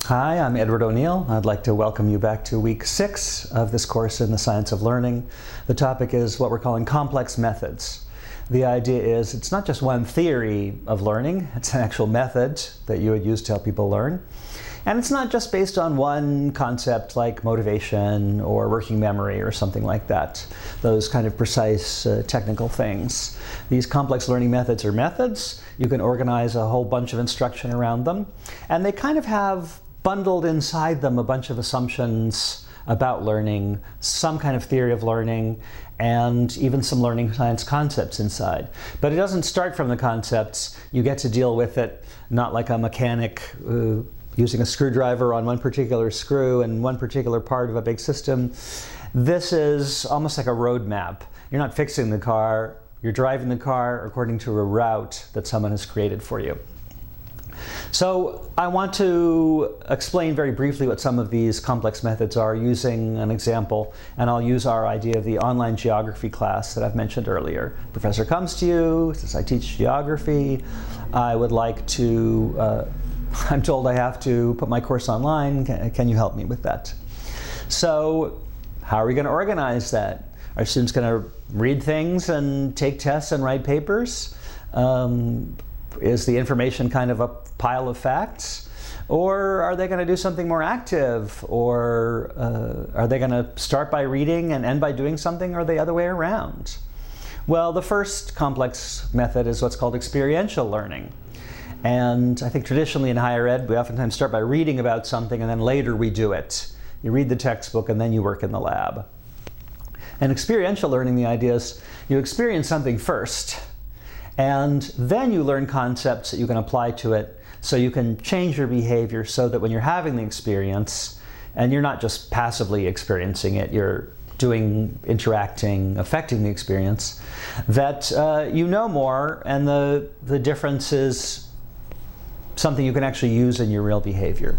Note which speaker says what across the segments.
Speaker 1: Hi, I'm Edward O'Neill. I'd like to welcome you back to week 6 of this course in the science of learning. The topic is what we're calling complex methods. The idea is it's not just one theory of learning, it's an actual method that you would use to help people learn. And it's not just based on one concept like motivation or working memory or something like that, those kind of precise technical things. These complex learning methods are methods. You can organize a whole bunch of instruction around them, and they kind of have bundled inside them a bunch of assumptions about learning, some kind of theory of learning, and even some learning science concepts inside. But it doesn't start from the concepts. You get to deal with it not like a mechanic using a screwdriver on one particular screw and one particular part of a big system. This is almost like a roadmap. You're not fixing the car, you're driving the car according to a route that someone has created for you. So I want to explain very briefly what some of these complex methods are using an example, and I'll use our idea of the online geography class that I've mentioned earlier. Professor comes to you, says, I teach geography, I would like to, I'm told I have to put my course online, can you help me with that? So how are we going to organize that? Are students going to read things and take tests and write papers? Is the information kind of a pile of facts? Or are they going to do something more active? Or are they going to start by reading and end by doing something, or the other way around? Well, the first complex method is what's called experiential learning. And I think traditionally in higher ed, we oftentimes start by reading about something and then later we do it. You read the textbook and then you work in the lab. And experiential learning, the idea is you experience something first, and then you learn concepts that you can apply to it so you can change your behavior so that when you're having the experience, and you're not just passively experiencing it, you're doing, interacting, affecting the experience, that you know more, and the difference is something you can actually use in your real behavior.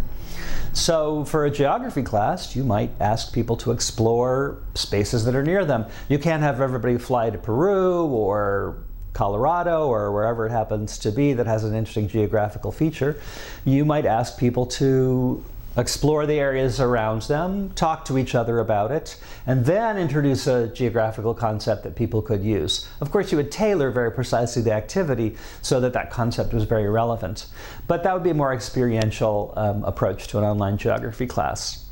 Speaker 1: So for a geography class, you might ask people to explore spaces that are near them. You can't have everybody fly to Peru or Colorado or wherever it happens to be that has an interesting geographical feature. You might ask people to explore the areas around them, talk to each other about it, and then introduce a geographical concept that people could use. Of course, you would tailor very precisely the activity so that that concept was very relevant. But that would be a more experiential approach to an online geography class.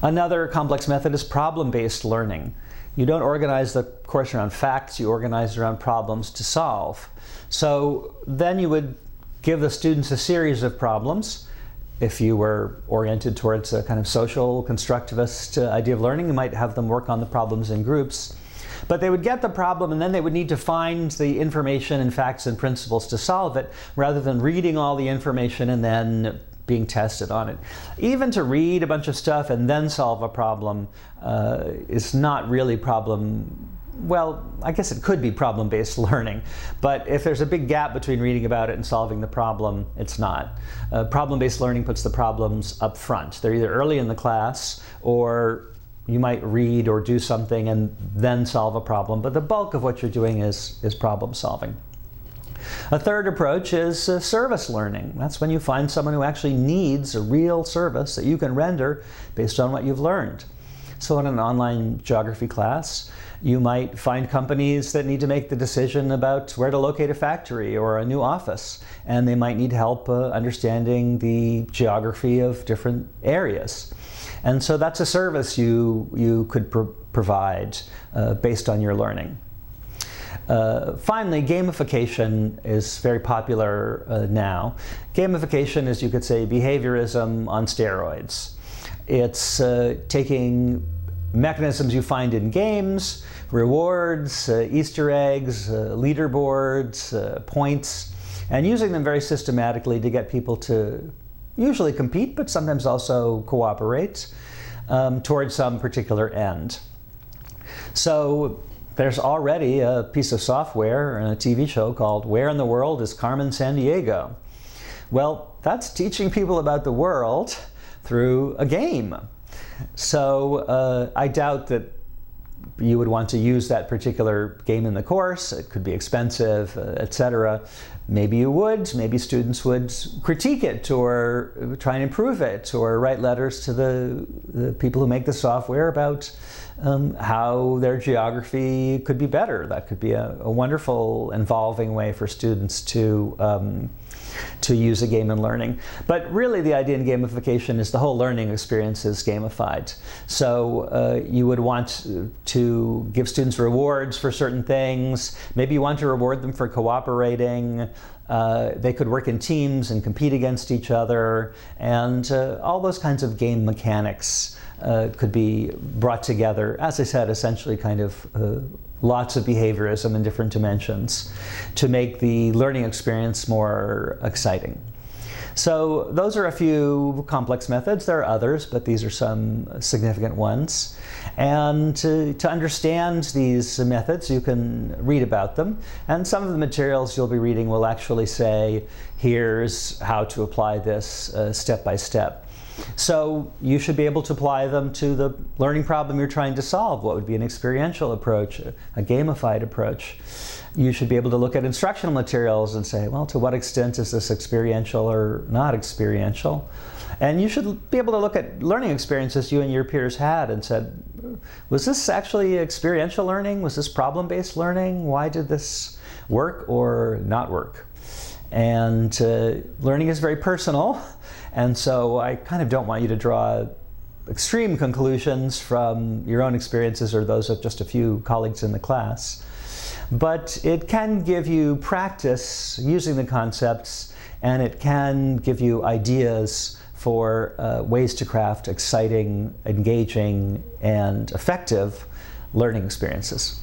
Speaker 1: Another complex method is problem-based learning. You don't organize the course around facts, you organize around problems to solve. So then you would give the students a series of problems. If you were oriented towards a kind of social constructivist idea of learning, you might have them work on the problems in groups. But they would get the problem and then they would need to find the information and facts and principles to solve it, rather than reading all the information and then being tested on it. Even to read a bunch of stuff and then solve a problem is not really well, I guess it could be problem-based learning, but if there's a big gap between reading about it and solving the problem, it's not. Problem-based learning puts the problems up front. They're either early in the class, or you might read or do something and then solve a problem, but the bulk of what you're doing is problem solving. A third approach is service learning. That's when you find someone who actually needs a real service that you can render based on what you've learned. So in an online geography class, you might find companies that need to make the decision about where to locate a factory or a new office, and they might need help understanding the geography of different areas. And so that's a service you could provide based on your learning. Finally, gamification is very popular now. Gamification is, you could say, behaviorism on steroids. It's taking mechanisms you find in games, rewards, Easter eggs, leaderboards, points, and using them very systematically to get people to usually compete, but sometimes also cooperate towards some particular end. So there's already a piece of software and a TV show called Where in the World is Carmen Sandiego? Well, that's teaching people about the world through a game. So I doubt that you would want to use that particular game in the course. It could be expensive, etc. Maybe you would. Maybe students would critique it or try and improve it or write letters to the people who make the software about how their geography could be better. That could be a wonderful, involving way for students to use a game in learning. But really the idea in gamification is the whole learning experience is gamified. So you would want to give students rewards for certain things. Maybe you want to reward them for cooperating. They could work in teams and compete against each other, and all those kinds of game mechanics could be brought together. As I said, essentially kind of lots of behaviorism in different dimensions to make the learning experience more exciting. So those are a few complex methods. There are others, but these are some significant ones. And to understand these methods, you can read about them. And some of the materials you'll be reading will actually say, here's how to apply this step by step. So you should be able to apply them to the learning problem you're trying to solve. What would be an experiential approach, a gamified approach? You should be able to look at instructional materials and say, well, to what extent is this experiential or not experiential? And you should be able to look at learning experiences you and your peers had and said, was this actually experiential learning? Was this problem-based learning? Why did this work or not work? And learning is very personal. And so I kind of don't want you to draw extreme conclusions from your own experiences or those of just a few colleagues in the class. But it can give you practice using the concepts, and it can give you ideas for ways to craft exciting, engaging, and effective learning experiences.